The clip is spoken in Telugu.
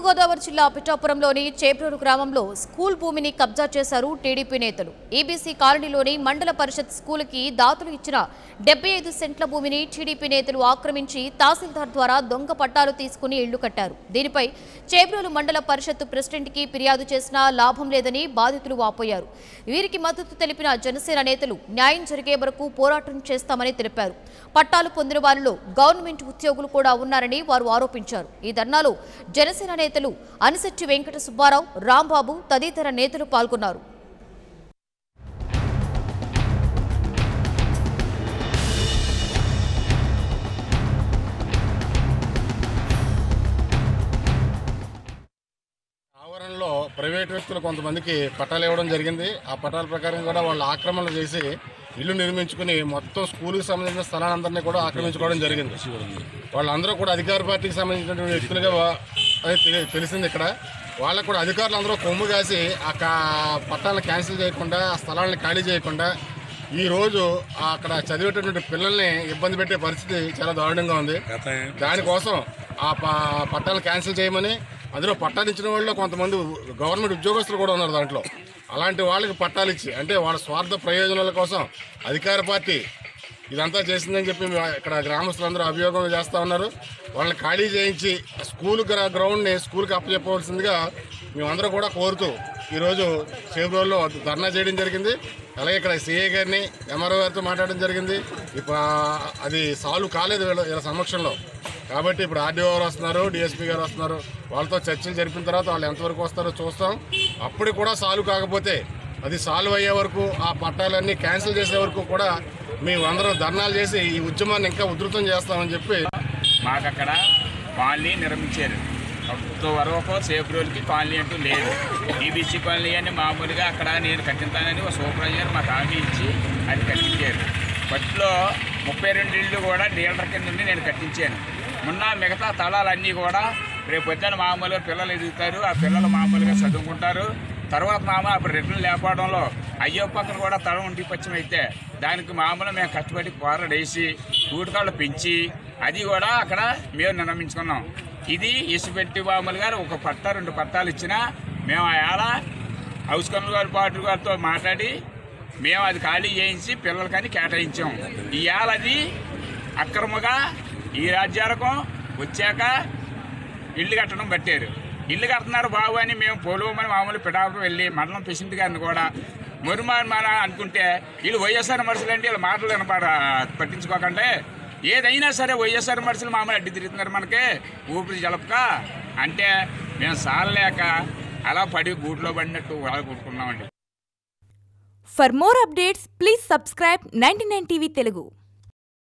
తూర్పుగోదావరి జిల్లా పిఠాపురంలోని చేబ్రోలు గ్రామంలో స్కూల్ భూమిని కబ్జా చేశారు టీడీపీ నేతలు. ఈబీసీ కాలనీలోని మండల పరిషత్ స్కూలుకి దాతలు ఇచ్చిన 75 సెంట్ల భూమిని టీడీపీ నేతలు ఆక్రమించి తహసీల్దార్ ద్వారా దొంగ పట్టాలు తీసుకుని ఇళ్లు కట్టారు. దీనిపై చేబ్రోలు మండల పరిషత్ ప్రెసిడెంట్కి ఫిర్యాదు చేసినా లాభం లేదని బాధితులు వాపోయారు. వీరికి మద్దతు తెలిపిన జనసేన నేతలు న్యాయం జరిగే వరకు పోరాటం చేస్తామని తెలిపారు. పట్టాలు పొందిన వారిలో గవర్నమెంట్ ఉద్యోగులు కూడా ఉన్నారని వారు ఆరోపించారు. ఈ ధర్నాలో జనసేన నేతలు అనిశెట్టి వెంకట సుబ్బారావు, రాంబాబు తదితర నేతలు పాల్గొన్నారు. ఆవరణలో ప్రైవేట్ వ్యక్తులు కొంతమందికి పట్టాలు ఇవ్వడం జరిగింది. ఆ పట్టాల ప్రకారం కూడా వాళ్ళు ఆక్రమణ చేసి ఇల్లు నిర్మించుకుని మొత్తం స్కూల్కి సంబంధించిన స్థలాలందరినీ కూడా ఆక్రమించుకోవడం జరిగింది. వాళ్ళందరూ కూడా అధికార పార్టీకి సంబంధించినటువంటి వ్యక్తులుగా తెలిసింది. ఇక్కడ వాళ్ళకు కూడా అధికారులు అందరూ కొమ్ము కాసి ఆ పట్టాలను క్యాన్సిల్ చేయకుండా, ఆ స్థలాలను ఖాళీ చేయకుండా ఈరోజు అక్కడ చదివేటటువంటి పిల్లల్ని ఇబ్బంది పెట్టే పరిస్థితి చాలా దారుణంగా ఉంది. దానికోసం ఆ పట్టాలను క్యాన్సిల్ చేయమని, అందులో పట్టాలు ఇచ్చిన వాళ్ళు కొంతమంది గవర్నమెంట్ ఉద్యోగస్తులు కూడా ఉన్నారు. దాంట్లో అలాంటి వాళ్ళకి పట్టాలు ఇచ్చి, అంటే వాళ్ళ స్వార్థ ప్రయోజనాల కోసం అధికార పార్టీ ఇదంతా చేసిందని చెప్పి ఇక్కడ గ్రామస్తులందరూ అభియోగం చేస్తూ ఉన్నారు. వాళ్ళని ఖాళీ చేయించి స్కూల్ గ్రౌండ్ని స్కూల్కి అప్పచెప్పవలసిందిగా మేమందరూ కూడా కోరుతూ ఈరోజు చేబ్రోలులో ధర్నా చేయడం జరిగింది. అలాగే ఇక్కడ సిఐ గారిని, ఎంఆర్ఓ గారితో మాట్లాడడం జరిగింది. ఇప్పుడు అది సాల్వ్ కాలేదు వీళ్ళ సమక్షంలో. కాబట్టి ఇప్పుడు ఆర్డీఓ గారు వస్తున్నారు, డిఎస్పీ గారు వస్తున్నారు. వాళ్ళతో చర్చలు జరిపిన తర్వాత వాళ్ళు ఎంతవరకు వస్తారో చూస్తాం. అప్పుడు కూడా సాల్వ్ కాకపోతే అది సాల్వ్ అయ్యే వరకు, ఆ పట్టాలన్నీ క్యాన్సిల్ చేసే వరకు కూడా మేము అందరం ధర్నాలు చేసి ఈ ఉద్యమాన్ని ఇంకా ఉధృతం చేస్తామని చెప్పి మాకు అక్కడ కాలనీ నిర్మించారు. వరకు చేబ్రోలుకి కాలనీ అంటూ లేదు. ఈబీసీ కాలనీ అని మామూలుగా అక్కడ నేను కట్టింతానని ఒక సూపర్వైజర్ మాకు హామీ ఇచ్చి అది కట్టించారు. ఫస్ట్లో 32 ఇళ్ళు కూడా డీలర్ కింద నుండి నేను కట్టించాను. మొన్న మిగతా తలాలన్నీ కూడా రేపు పొద్దున్న మామూలుగా పిల్లలు ఎదుగుతారు, ఆ పిల్లలు మామూలుగా చదువుకుంటారు. తర్వాత మామూలు అప్పుడు రిటర్న్ లేకపోవడంలో అయ్యో పక్కన కూడా తలం ఉండి పచ్చం అయితే దానికి మామూలుగా మేము కష్టపడి పోరాడేసి ఊటికాళ్ళు పెంచి అది కూడా అక్కడ మేము నిర్మించుకున్నాం. ఇది ఇసుపెట్టి మామూలుగా ఒక పట్టా 2 పట్టాలు ఇచ్చినా మేము అలా హౌస్ కన్నుగారి పాటు గారితో మాట్లాడి మేము అది ఖాళీ చేయించి పిల్లలకని కేటాయించాం. ఇవాళ అది అక్రమంగా ఈ రాజ్యాలకు వచ్చాక ఇల్లు కట్టడం పట్టారు. ఇల్లు కడుతున్నారు బాబు అని మేము పోలువమని మామూలు పిఠాపురం వెళ్ళి మండలం ప్రెసిడెంట్ గారిని కూడా మన అనుకుంటే వీళ్ళు వైఎస్ఆర్ మనుషులు అంటే వీళ్ళ మాటలు పట్టించుకోకండి. ఏదైనా సరే వైఎస్ఆర్ మనుషులు మామూలు అడ్డు తిరుగుతున్నారు మనకి ఊపిరి జలపక అంటే మేము సాలలేక అలా పడి గూట్లో పడినట్టు వాళ్ళు కొట్టుకున్నామండి. For more updates, please subscribe 99 TV Telugu.